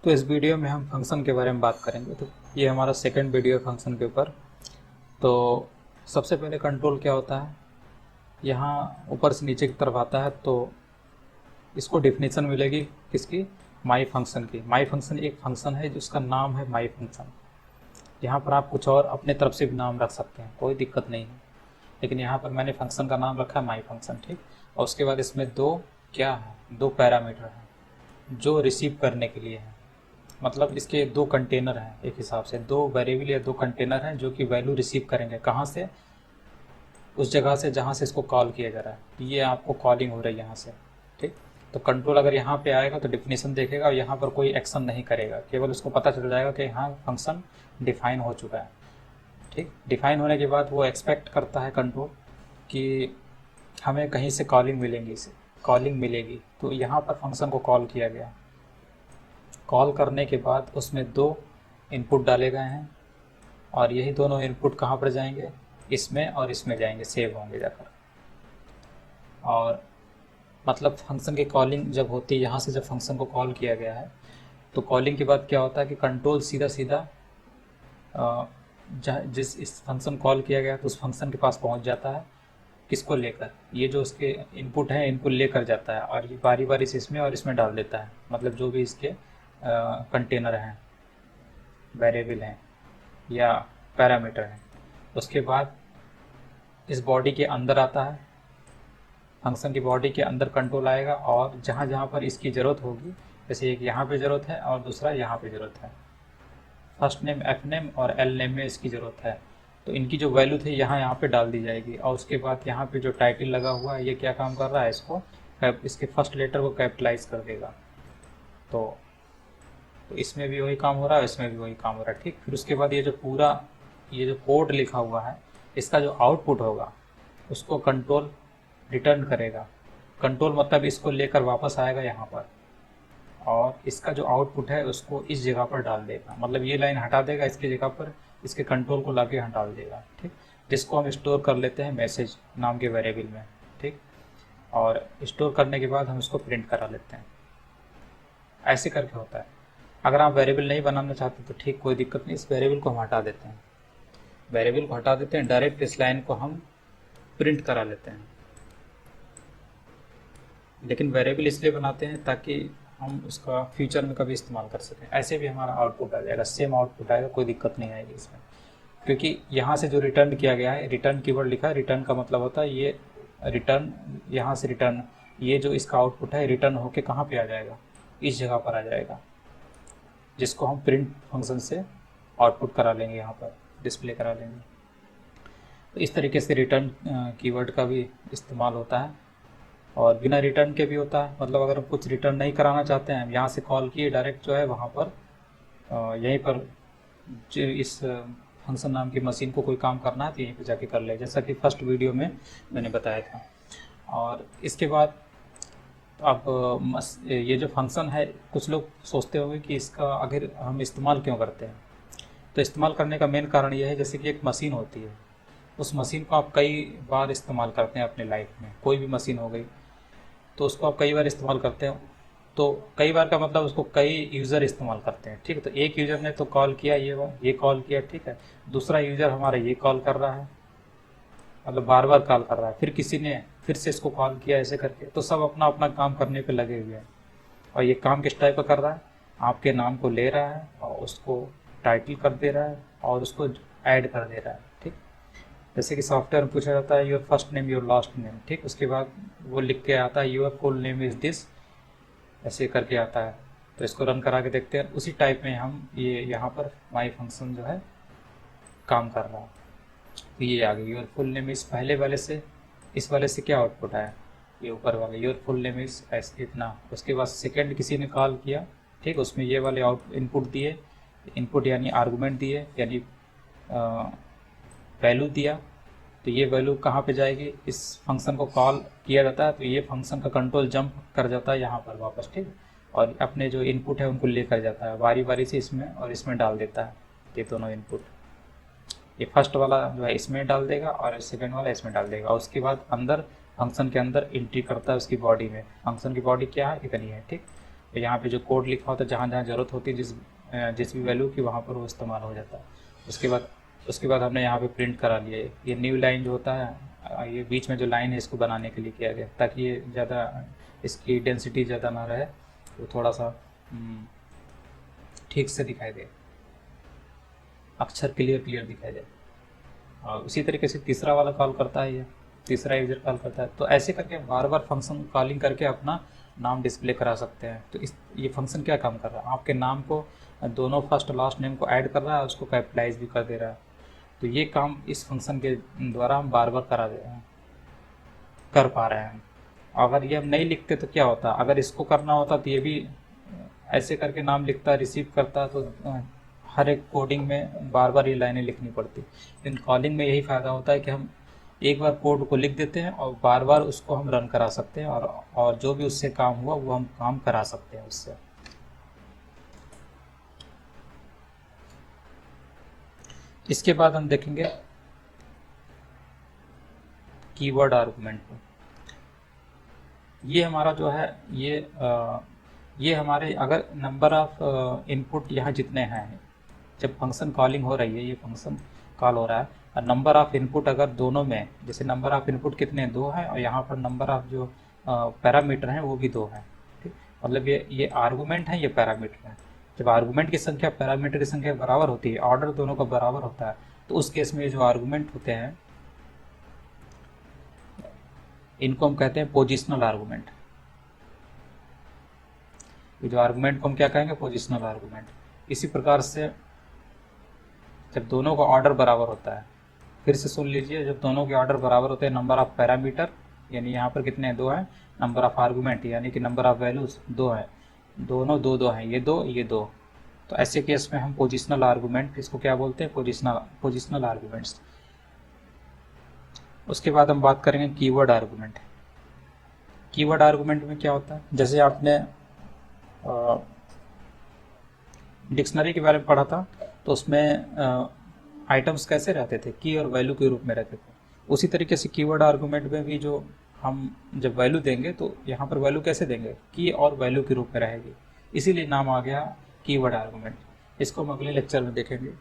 तो इस वीडियो में हम फंक्शन के बारे में बात करेंगे। तो ये हमारा सेकंड वीडियो है फंक्शन के ऊपर। तो सबसे पहले कंट्रोल क्या होता है, यहाँ ऊपर से नीचे की तरफ आता है तो इसको डेफिनेशन मिलेगी किसकी, माई फंक्शन की। माई फंक्शन एक फंक्शन है जिसका नाम है माई फंक्शन। यहाँ पर आप कुछ और अपने तरफ से भी नाम रख सकते हैं, कोई दिक्कत नहीं है, लेकिन यहाँ पर मैंने फंक्शन का नाम रखा है माई फंक्शन, ठीक। और उसके बाद इसमें दो क्या है, दो पैरामीटर हैं जो रिसीव करने के लिए है। मतलब इसके दो कंटेनर हैं, एक हिसाब से दो वेरिएबल या दो कंटेनर हैं जो कि वैल्यू रिसीव करेंगे कहाँ से, उस जगह से जहाँ से इसको कॉल किया जा रहा है। ये आपको कॉलिंग हो रही है यहाँ से, ठीक। तो कंट्रोल अगर यहाँ पे आएगा तो डिफिनेशन देखेगा और यहाँ पर कोई एक्शन नहीं करेगा, केवल उसको पता चल जाएगा कि हाँ फंक्शन डिफाइन हो चुका है, ठीक। डिफाइन होने के बाद वो एक्सपेक्ट करता है कंट्रोल कि हमें कहीं से कॉलिंग मिलेगी। तो यहाँ पर फंक्शन को कॉल किया गया। कॉल करने के बाद उसमें दो इनपुट डाले गए हैं और यही दोनों इनपुट कहाँ पर जाएंगे, इसमें और इसमें जाएंगे, सेव होंगे जाकर। और मतलब फंक्शन की कॉलिंग जब होती है, यहाँ से जब फंक्शन को कॉल किया गया है तो कॉलिंग के बाद क्या होता है कि कंट्रोल सीधा सीधा जिस इस फंक्शन कॉल किया गया तो उस फंक्शन के पास पहुँच जाता है। किसको लेकर, ये जो उसके इनपुट हैं इनको लेकर जाता है और ये बारी बारी से इसमें और इसमें डाल देता है। मतलब जो भी इसके कंटेनर हैं, वेरिएबल हैं या पैरामीटर हैं, उसके बाद इस बॉडी के अंदर आता है, फंक्शन की बॉडी के अंदर कंट्रोल आएगा और जहाँ जहाँ पर इसकी ज़रूरत होगी, जैसे एक यहाँ पे ज़रूरत है और दूसरा यहाँ पे ज़रूरत है, फर्स्ट नेम एफ नेम और एल नेम में इसकी ज़रूरत है, तो इनकी जो वैल्यू थी यहाँ पे डाल दी जाएगी। और उसके बाद यहाँ पे जो टाइटल लगा हुआ है ये क्या काम कर रहा है, इसके फर्स्ट लेटर को कैपिटलाइज कर देगा। तो इसमें भी वही काम हो रहा है, इसमें भी वही काम हो रहा है, ठीक। फिर उसके बाद ये जो कोड लिखा हुआ है, इसका जो आउटपुट होगा उसको कंट्रोल रिटर्न करेगा। कंट्रोल मतलब इसको लेकर वापस आएगा यहाँ पर और इसका जो आउटपुट है उसको इस जगह पर डाल देगा। मतलब ये लाइन हटा देगा, इसकी जगह पर इसके कंट्रोल को लाके हटा देगा, ठीक। जिसको हम स्टोर कर लेते हैं मैसेज नाम के वेरिएबल में, ठीक। और स्टोर करने के बाद हम इसको प्रिंट करा लेते हैं। ऐसे करके होता है। अगर आप वेरिएबल नहीं बनाना चाहते तो ठीक, कोई दिक्कत नहीं, इस वेरिएबल को हम हटा देते हैं। वेरिएबल को हटा देते हैं, डायरेक्ट इस लाइन को हम प्रिंट करा लेते हैं। लेकिन वेरिएबल इसलिए बनाते हैं ताकि हम उसका फ्यूचर में कभी इस्तेमाल कर सकें। ऐसे भी हमारा आउटपुट आ जाएगा, सेम आउटपुट आएगा, कोई दिक्कत नहीं आएगी इसमें। क्योंकि यहाँ से जो रिटर्न किया गया है, रिटर्न कीवर्ड लिखा है, रिटर्न का मतलब होता है ये रिटर्न, यहाँ से रिटर्न, ये जो इसका आउटपुट है रिटर्न होके कहाँ पे आ जाएगा, इस जगह पर आ जाएगा, जिसको हम प्रिंट फंक्शन से आउटपुट करा लेंगे, यहाँ पर डिस्प्ले करा लेंगे। तो इस तरीके से रिटर्न कीवर्ड का भी इस्तेमाल होता है और बिना रिटर्न के भी होता है। मतलब अगर हम कुछ रिटर्न नहीं कराना चाहते हैं, यहाँ से कॉल किए डायरेक्ट जो है वहाँ पर यहीं पर जो इस फंक्शन नाम की मशीन को कोई काम करना है तो यहीं पर जाके कर ले, जैसा कि फर्स्ट वीडियो में मैंने बताया था। और इसके बाद अब ये जो फंक्शन है, कुछ लोग सोचते होंगे कि इसका आखिर हम इस्तेमाल क्यों करते हैं। तो इस्तेमाल करने का मेन कारण यह है, जैसे कि एक मशीन होती है, उस मशीन को आप कई बार इस्तेमाल करते हैं अपने लाइफ में। कोई भी मशीन हो गई तो उसको आप कई बार इस्तेमाल करते हैं। तो कई बार का मतलब उसको कई यूज़र इस्तेमाल करते हैं, ठीक है। तो एक यूज़र ने तो कॉल किया, ये कॉल किया, ठीक है। दूसरा यूज़र हमारा ये कॉल कर रहा है, मतलब बार बार कॉल कर रहा है, फिर किसी ने फिर से इसको कॉल किया, ऐसे करके। तो सब अपना अपना काम करने पे लगे हुए हैं। और ये काम किस टाइप का कर रहा है, आपके नाम को ले रहा है और उसको टाइटल कर दे रहा है और उसको ऐड कर दे रहा है, ठीक। जैसे कि सॉफ्टवेयर में पूछा जाता है your first name your last name, ठीक। उसके बाद वो लिख के आता है your full name is this, ऐसे करके आता है। तो इसको रन करा के देखते हैं। उसी टाइप में हम ये यहाँ पर माई फंक्शन जो है काम कर रहा है। तो ये आ गई योर फुल नेम इज़, पहले वाले से इस वाले से क्या आउटपुट आया, ये ऊपर वाले योर फुल नेम इज़ ऐसे इतना। उसके बाद सेकेंड किसी ने कॉल किया, ठीक, उसमें ये वाले इनपुट दिए, इनपुट यानी आर्गूमेंट दिए, यानी वैल्यू दिया। तो ये वैल्यू कहाँ पे जाएगी, इस फंक्शन को कॉल किया जाता है तो ये फंक्शन का कंट्रोल जंप कर जाता है यहाँ पर वापस, ठीक। और अपने जो इनपुट है उनको लेकर जाता है बारी बारी से इसमें और इसमें डाल देता है। ये दोनों इनपुट, ये फर्स्ट वाला जो है इसमें डाल देगा और सेकेंड वाला इसमें डाल देगा। उसके बाद अंदर फंक्शन के अंदर एंट्री करता है उसकी बॉडी में। फंक्शन की बॉडी क्या है, इतनी है, ठीक। यहाँ पे जो कोड लिखा होता है, जहाँ जहाँ ज़रूरत होती है जिस भी वैल्यू की, वहाँ पर वो इस्तेमाल हो जाता है। उसके बाद हमने यहाँ पे प्रिंट करा लिया ये न्यू लाइन जो होता है, ये बीच में जो लाइन है इसको बनाने के लिए किया गया, ताकि ये ज़्यादा इसकी डेंसिटी ज़्यादा ना रहे, तो थोड़ा सा ठीक से दिखाई दे, अक्षर क्लियर दिखाई दे। और उसी तरीके से तीसरा वाला कॉल करता है, ये तीसरा यूजर कॉल करता है। तो ऐसे करके बार बार फंक्शन कॉलिंग करके अपना नाम डिस्प्ले करा सकते हैं। तो ये फंक्शन क्या काम कर रहा है, आपके नाम को दोनों फर्स्ट लास्ट नेम को ऐड कर रहा है, उसको कैपिटलाइज भी कर दे रहा है। तो ये काम इस फंक्शन के द्वारा हम बार बार कर पा रहे हैं। अगर ये हम नहीं लिखते तो क्या होता, अगर इसको करना होता तो ये भी ऐसे करके नाम लिखता, रिसीव करता, तो हर एक कोडिंग में बार बार ये लाइनें लिखनी पड़ती। इन कॉलिंग में यही फ़ायदा होता है कि हम एक बार कोड को लिख देते हैं और बार बार उसको हम रन करा सकते हैं, और जो भी उससे काम हुआ वो हम काम करा सकते हैं उससे। इसके बाद हम देखेंगे कीवर्ड आर्गुमेंट को। ये हमारा जो है ये हमारे, अगर नंबर ऑफ इनपुट यहाँ जितने हैं, जब फंक्शन कॉलिंग हो रही है, ये फंक्शन कॉल हो रहा है, और नंबर ऑफ इनपुट अगर दोनों में, जैसे नंबर ऑफ इनपुट कितने 2 हैं, और यहाँ पर नंबर ऑफ जो पैरामीटर हैं वो भी 2 हैं, ठीक। मतलब ये आर्गुमेंट है, ये पैरामीटर है। जब आर्गुमेंट की संख्या पैरामीटर की संख्या बराबर होती है, ऑर्डर दोनों का बराबर होता है, तो उस केस में जो आर्गुमेंट होते हैं इनको हम कहते हैं पोजिशनल आर्गुमेंट। ये जो आर्गुमेंट को हम क्या कहेंगे, पोजिशनल आर्गुमेंट। इसी प्रकार से जब दोनों का ऑर्डर बराबर होता है, फिर से सुन लीजिए, जब दोनों के ऑर्डर बराबर होते हैं, नंबर ऑफ पैरामीटर यानी यहाँ पर कितने हैं 2 हैं, नंबर ऑफ आर्गुमेंट यानी कि नंबर ऑफ वैल्यूज 2 हैं, दोनों 2 हैं, ये 2, तो ऐसे केस में हम पोजिशनल आर्गुमेंट, इसको क्या बोलते हैं, पोजिशनल आर्गुमेंट्स। उसके बाद हम बात करेंगे कीवर्ड आर्गुमेंट। कीवर्ड आर्गुमेंट में क्या होता है, जैसे आपने डिक्शनरी के बारे में पढ़ा था, तो उसमें आइटम्स कैसे रहते थे, की और वैल्यू के रूप में रहते थे। उसी तरीके से कीवर्ड आर्गुमेंट में भी जो हम जब वैल्यू देंगे तो यहाँ पर वैल्यू कैसे देंगे, की और वैल्यू के रूप में रहेगी, इसीलिए नाम आ गया कीवर्ड आर्गुमेंट। इसको हम अगले लेक्चर में देखेंगे।